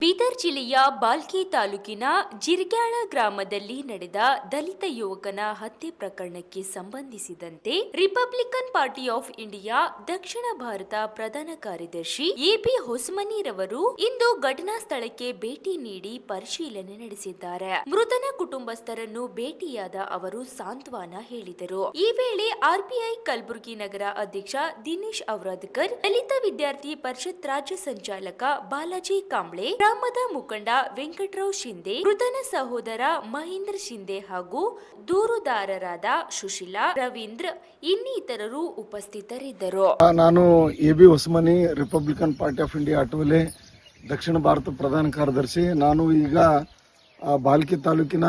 ಬೀದರ್ ಜಿಲ್ಲೆಯ ಬಾಲ್ಕಿ ತಾಲೂಕಿನ ಜಿರ್ಗ್ಯಾಳ ಗ್ರಾಮದಲ್ಲಿ ನಡೆದ ದಲಿತ ಯುವಕನ ಹತ್ಯೆ ಪ್ರಕರಣಕ್ಕೆ ಸಂಬಂಧಿಸಿದಂತೆ ರಿಪಬ್ಲಿಕನ್ ಪಾರ್ಟಿ ಆಫ್ ಇಂಡಿಯಾ ದಕ್ಷಿಣ ಭಾರತ ಪ್ರಧಾನ ಕಾರ್ಯದರ್ಶಿ ಎಬಿ ಹೊಸಮನಿರವರು ಇಂದು ಘಟನಾ ಸ್ಥಳಕ್ಕೆ ಭೇಟಿ ನೀಡಿ ಪರಿಶೀಲನೆ ನಡೆಸಿದ್ದಾರೆ. ಮೃತನ ಕುಟುಂಬಸ್ಥರನ್ನು ಭೇಟಿಯಾದ ಅವರು ಸಾಂತ್ವನ ಹೇಳಿದರು. ಈ ವೇಳೆ ಆರ್ಪಿಐ ಕಲಬುರಗಿ ನಗರ ಅಧ್ಯಕ್ಷ ದಿನೇಶ್ ಔರಾದ್ಕರ್, ದಲಿತ ವಿದ್ಯಾರ್ಥಿ ಪರಿಷತ್ ರಾಜ್ಯ ಸಂಚಾಲಕ ಬಾಲಾಜಿ ಕಾಂಬ್ಳೆ, ಗ್ರಾಮದ ಮುಖಂಡ ವೆಂಕಟರಾವ್ ಶಿಂದೆ, ಮೃತನ ಸಹೋದರ ಮಹೇಂದ್ರ ಶಿಂದೆ ಹಾಗೂ ದೂರುದಾರರಾದ ಸುಶೀಲಾ, ರವೀಂದ್ರ ಇನ್ನಿತರರು ಉಪಸ್ಥಿತರಿದ್ದರು. ನಾನು AB Hosamani, Republican Party of India Athawale ದಕ್ಷಿಣ ಭಾರತ ಪ್ರಧಾನ ಕಾರ್ಯದರ್ಶಿ. ನಾನು ಈಗ ಬಾಲ್ಕಿ ತಾಲೂಕಿನ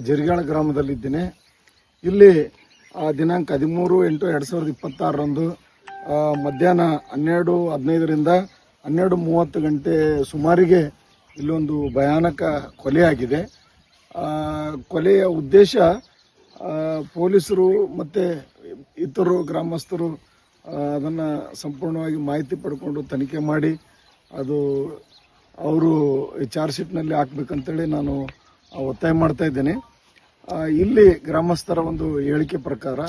ಜಿರ್ಗ್ಯಾಳ ಗ್ರಾಮದಲ್ಲಿದ್ದೇನೆ. ಇಲ್ಲಿ ದಿನಾಂಕ 13/8/2026 ಮಧ್ಯಾಹ್ನ 12:15ರಿಂದ 12:30 ಗಂಟೆ ಸುಮಾರಿಗೆ ಇಲ್ಲೊಂದು ಭಯಾನಕ ಕೊಲೆಯಾಗಿದೆ. ಕೊಲೆಯ ಉದ್ದೇಶ ಪೊಲೀಸರು ಮತ್ತು ಇತರರು ಗ್ರಾಮಸ್ಥರು ಅದನ್ನು ಸಂಪೂರ್ಣವಾಗಿ ಮಾಹಿತಿ ಪಡ್ಕೊಂಡು ತನಿಖೆ ಮಾಡಿ ಅದು ಅವರು ಚಾರ್ಜ್ ಶೀಟ್ನಲ್ಲಿ ಹಾಕಬೇಕಂತೇಳಿ ನಾನು ಒತ್ತಾಯ ಮಾಡ್ತಾ ಇದ್ದೇನೆ. ಇಲ್ಲಿ ಗ್ರಾಮಸ್ಥರ ಒಂದು ಹೇಳಿಕೆ ಪ್ರಕಾರ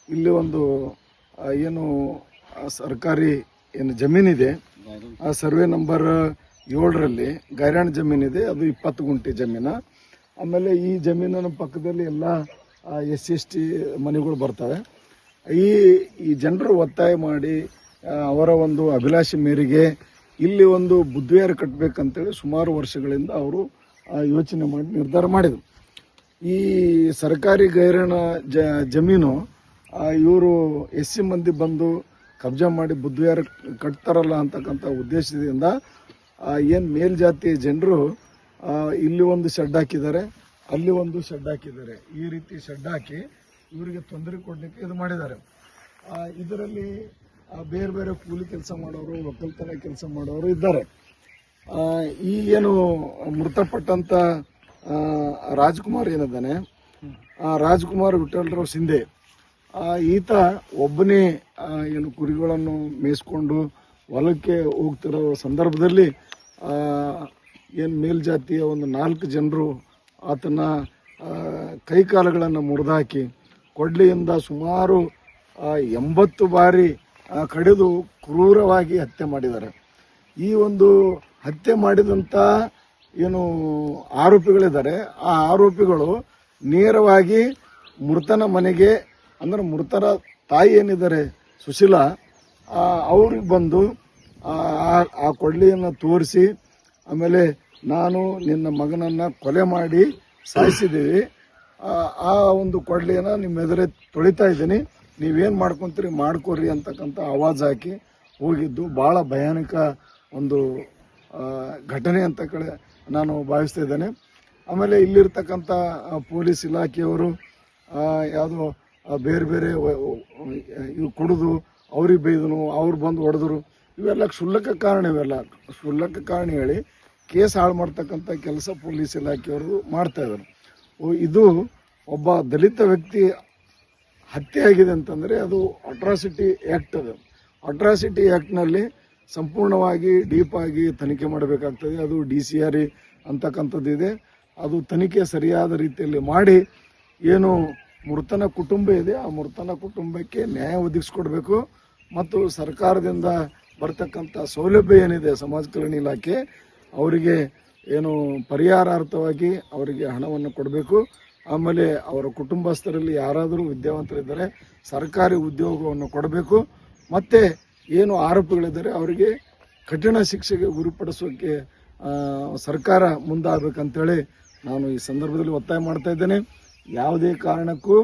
ಇಲ್ಲಿ ಒಂದು ಏನು ಸರ್ಕಾರಿ ಏನು ಜಮೀನಿದೆ, ಆ ಸರ್ವೆ ನಂಬರ್ 7ರಲ್ಲಿ ಗೈರಾಣ್ ಜಮೀನಿದೆ, ಅದು 20 ಗುಂಟೆ ಜಮೀನು. ಆಮೇಲೆ ಈ ಜಮೀನಿನ ಪಕ್ಕದಲ್ಲಿ ಎಲ್ಲ SC/ST ಮನೆಗಳು ಬರ್ತವೆ. ಈ ಜನರು ಒತ್ತಾಯ ಮಾಡಿ ಅವರ ಒಂದು ಅಭಿಲಾಷೆ ಮೇರೆಗೆ ಇಲ್ಲಿ ಒಂದು ಬುದ್ಧಿವಿಹಾರ ಕಟ್ಟಬೇಕಂತೇಳಿ ಸುಮಾರು ವರ್ಷಗಳಿಂದ ಅವರು ಯೋಚನೆ ಮಾಡಿ ನಿರ್ಧಾರ ಮಾಡಿದರು. ಈ ಸರ್ಕಾರಿ ಗೈರಾಣ ಜಮೀನು ಇವರು SC ಮಂದಿ ಬಂದು ಕಬ್ಜಾ ಮಾಡಿ ಬುದ್ಧಿವಿಹಾರ ಕಟ್ತಾರಲ್ಲ ಅಂತಕ್ಕಂಥ ಉದ್ದೇಶದಿಂದ ಏನು ಮೇಲ್ಜಾತಿಯ ಜನರು ಇಲ್ಲಿ ಒಂದು ಶೆಡ್ ಹಾಕಿದ್ದಾರೆ, ಅಲ್ಲಿ ಒಂದು ಶೆಡ್ ಹಾಕಿದ್ದಾರೆ. ಈ ರೀತಿ ಶೆಡ್ ಹಾಕಿ ಇವರಿಗೆ ತೊಂದರೆ ಕೊಡಲಿಕ್ಕೆ ಇದು ಮಾಡಿದ್ದಾರೆ. ಇದರಲ್ಲಿ ಬೇರೆ ಬೇರೆ ಕೂಲಿ ಕೆಲಸ ಮಾಡೋರು, ಒಕ್ಕಲ್ತನ ಕೆಲಸ ಮಾಡೋರು ಇದ್ದಾರೆ. ಈ ಏನು ಮೃತಪಟ್ಟಂತ ರಾಜ್ಕುಮಾರ್ ಏನಿದ್ದಾನೆ, ರಾಜ್ಕುಮಾರ್ ವಿಠಲರಾವ್ ಶಿಂದೆ, ಈತ ಒಬ್ಬನೇ ಏನು ಕುರಿಗಳನ್ನು ಮೇಯಿಸ್ಕೊಂಡು ಹೊಲಕ್ಕೆ ಹೋಗ್ತಿರೋ ಸಂದರ್ಭದಲ್ಲಿ ಏನು ಮೇಲ್ಜಾತಿಯ ಒಂದು 4 ಜನರು ಆತನ ಕೈಕಾಲುಗಳನ್ನು ಮುರಿದಾಕಿ ಕೊಡ್ಲಿಯಿಂದ ಸುಮಾರು 80 ಬಾರಿ ಕಡಿದು ಕ್ರೂರವಾಗಿ ಹತ್ಯೆ ಮಾಡಿದ್ದಾರೆ. ಈ ಒಂದು ಹತ್ಯೆ ಮಾಡಿದಂಥ ಏನು ಆರೋಪಿಗಳಿದ್ದಾರೆ, ಆ ಆರೋಪಿಗಳು ನೇರವಾಗಿ ಮೃತನ ಮನೆಗೆ, ಅಂದ್ರೆ ಮೃತರ ತಾಯಿ ಏನಿದ್ದಾರೆ ಸುಶೀಲಾ, ಅವ್ರಿಗೆ ಬಂದು ಆ ಕೊಡ್ಲಿಯನ್ನು ತೋರಿಸಿ, ಆಮೇಲೆ ನಾನು ನಿನ್ನ ಮಗನನ್ನು ಕೊಲೆ ಮಾಡಿ ಸಾಯಿಸಿದ್ದೀವಿ, ಆ ಒಂದು ಕೊಡ್ಲಿಯನ್ನು ನಿಮ್ಮ ಎದುರೇ ತೊಳಿತಾ ಇದ್ದೀನಿ, ನೀವೇನು ಮಾಡ್ಕೊತೀರಿ ಮಾಡ್ಕೊರಿ ಅಂತಕ್ಕಂಥ ಆವಾಜ್ ಹಾಕಿ ಹೋಗಿದ್ದು ಭಾಳ ಭಯಾನಕ ಒಂದು ಘಟನೆ ಅಂತ ನಾನು ಭಾವಿಸ್ತಾ ಇದ್ದೇನೆ. ಆಮೇಲೆ ಇಲ್ಲಿರ್ತಕ್ಕಂಥ ಪೊಲೀಸ್ ಇಲಾಖೆಯವರು ಯಾವುದೋ ಬೇರೆ ಬೇರೆ ಇವು ಕುಡಿದು ಅವ್ರಿಗೆ ಬೈದನು, ಅವ್ರು ಬಂದು ಹೊಡೆದ್ರು, ಇವೆಲ್ಲ ಕ್ಷುಲ್ಲಕ ಕಾರಣ ಹೇಳಿ ಕೇಸ್ ಹಾಳು ಮಾಡ್ತಕ್ಕಂಥ ಕೆಲಸ ಪೊಲೀಸ್ ಇಲಾಖೆಯವರು ಮಾಡ್ತಾ ಇದ್ದಾರೆ. ಇದು ಒಬ್ಬ ದಲಿತ ವ್ಯಕ್ತಿ ಹತ್ಯೆ ಆಗಿದೆ ಅಂತಂದರೆ ಅದು ಅಟ್ರಾಸಿಟಿ ಆ್ಯಕ್ಟ್. ಅದು ಅಟ್ರಾಸಿಟಿ ಆ್ಯಕ್ಟ್ನಲ್ಲಿ ಸಂಪೂರ್ಣವಾಗಿ ಡೀಪಾಗಿ ತನಿಖೆ ಮಾಡಬೇಕಾಗ್ತದೆ. ಅದು DCR ಅಂತಕ್ಕಂಥದ್ದು ಇದೆ. ಅದು ತನಿಖೆ ಸರಿಯಾದ ರೀತಿಯಲ್ಲಿ ಮಾಡಿ ಏನು ಮೃತನ ಕುಟುಂಬ ಇದೆ, ಆ ಮೃತನ ಕುಟುಂಬಕ್ಕೆ ನ್ಯಾಯ ಒದಗಿಸ್ಕೊಡ್ಬೇಕು. ಮತ್ತು ಸರ್ಕಾರದಿಂದ ಬರ್ತಕ್ಕಂಥ ಸೌಲಭ್ಯ ಏನಿದೆ ಸಮಾಜ ಕಲ್ಯಾಣ ಇಲಾಖೆ, ಅವರಿಗೆ ಏನು ಪರಿಹಾರಾರ್ಥವಾಗಿ ಅವರಿಗೆ ಹಣವನ್ನು ಕೊಡಬೇಕು. ಆಮೇಲೆ ಅವರ ಕುಟುಂಬಸ್ಥರಲ್ಲಿ ಯಾರಾದರೂ ವಿದ್ಯಾವಂತರಿದ್ದರೆ ಸರ್ಕಾರಿ ಉದ್ಯೋಗವನ್ನು ಕೊಡಬೇಕು. ಮತ್ತು ಏನು ಆರೋಪಿಗಳಿದ್ದಾರೆ ಅವರಿಗೆ ಕಠಿಣ ಶಿಕ್ಷೆಗೆ ಗುರಿಪಡಿಸೋಕ್ಕೆ ಸರ್ಕಾರ ಮುಂದಾಗಬೇಕಂತೇಳಿ ನಾನು ಈ ಸಂದರ್ಭದಲ್ಲಿ ಒತ್ತಾಯ ಮಾಡ್ತಾ ಇದ್ದೇನೆ. ಯಾವುದೇ ಕಾರಣಕ್ಕೂ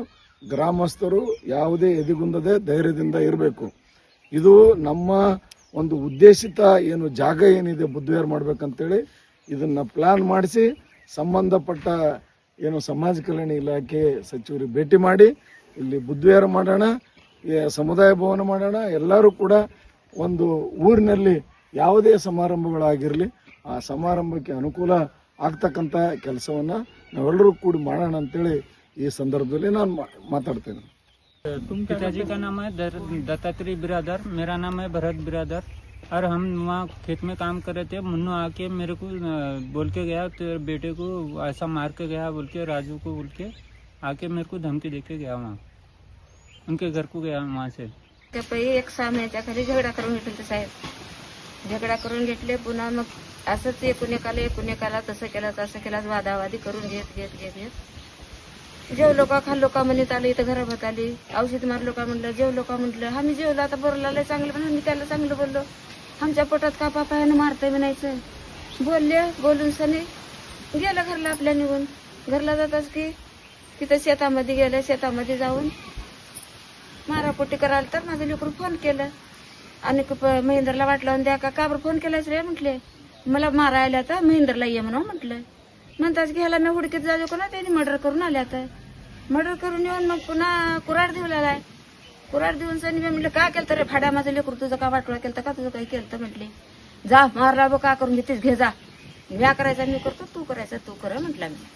ಗ್ರಾಮಸ್ಥರು ಯಾವುದೇ ಎದೆಗುಂದದೆ ಧೈರ್ಯದಿಂದ ಇರಬೇಕು. ಇದು ನಮ್ಮ ಒಂದು ಉದ್ದೇಶಿತ ಏನು ಜಾಗ ಏನಿದೆ ಬುದ್ಧಿವಿಹಾರ ಮಾಡ್ಬೇಕಂತೇಳಿ ಇದನ್ನು ಪ್ಲಾನ್ ಮಾಡಿಸಿ ಸಂಬಂಧಪಟ್ಟ ಏನು ಸಮಾಜ ಕಲ್ಯಾಣ ಇಲಾಖೆ ಸಚಿವರಿಗೆ ಭೇಟಿ ಮಾಡಿ ಇಲ್ಲಿ ಬುದ್ಧಿವಿಹಾರ ಮಾಡೋಣ, ಸಮುದಾಯ ಭವನ ಮಾಡೋಣ. ಎಲ್ಲರೂ ಕೂಡ ಒಂದು ಊರಿನಲ್ಲಿ ಯಾವುದೇ ಸಮಾರಂಭಗಳಾಗಿರಲಿ ಆ ಸಮಾರಂಭಕ್ಕೆ ಅನುಕೂಲ ಆಗ್ತಕ್ಕಂಥ ಕೆಲಸವನ್ನು ನಾವೆಲ್ಲರೂ ಕೂಡಿ ಮಾಡೋಣ ಅಂತೇಳಿ ಈ ಸಂದರ್ಭದಲ್ಲಿ ನಾನು ಮಾತಾಡ್ತೇನೆ. पिताजी का नाम है दत्तात्रेय बिरादर, मेरा नाम है भरत बिरादर। और हम वहाँ खेत में काम कर रहे थे। मुन्नू आके मेरे को बोल के गया, तेरे बेटे को ऐसा मार के गया बोल के, राजू को बोल के आके मेरे को धमकी दे के गया। वहाँ उनके घर को गया वहाँ से। त्या पहिले 1-6 महिन्याच्या खाली झगडा करून घेतले ते साहेब, झगडा करून घेतले. पुन्हा मग असंच एकूण एकाला तसं केलं वादावादी करून घेत जेवलो का खाल्लो का म्हणत आले, इथं घरात आली, औषध मारलो का म्हणलं, जेवलो का म्हटलं. आम्ही जेवलो, आता बोलला चांगलं, पण आम्ही त्याला चांगलं बोललो. आमच्या पोटात का पापायानं मारतंय म्हणायचं. बोलून सनी गेलं घरला आपल्या निघून. घरला जाताच की तिथं शेतामध्ये गेलं, शेतामध्ये जाऊन मारापोटी करायला तर माझं लेकरू फोन केलं आणि महेंद्रला वाट लावून द्या का बरं फोन केलाच रे म्हटले. मला मारायला तर महेंद्रला ये म्हणून म्हटलं. म्हणताच घ्यायला मी हुडकीत जाऊ का ना, त्यांनी मर्डर करून आले. आता मर्डर करून येऊन मग पुन्हा कुराड देऊ लागलाय. कुराड देऊन सनी मी म्हटलं का केलं तर रे फाड्या, माझं लेकरू तुझं का वाटोळा केलं का, तुझं काही केलं तर म्हटले. जा मारला बघ, का करून घेतेस घे जा, म्या करायचा मी करतो, तू करायचा तू कर म्हटलं मी.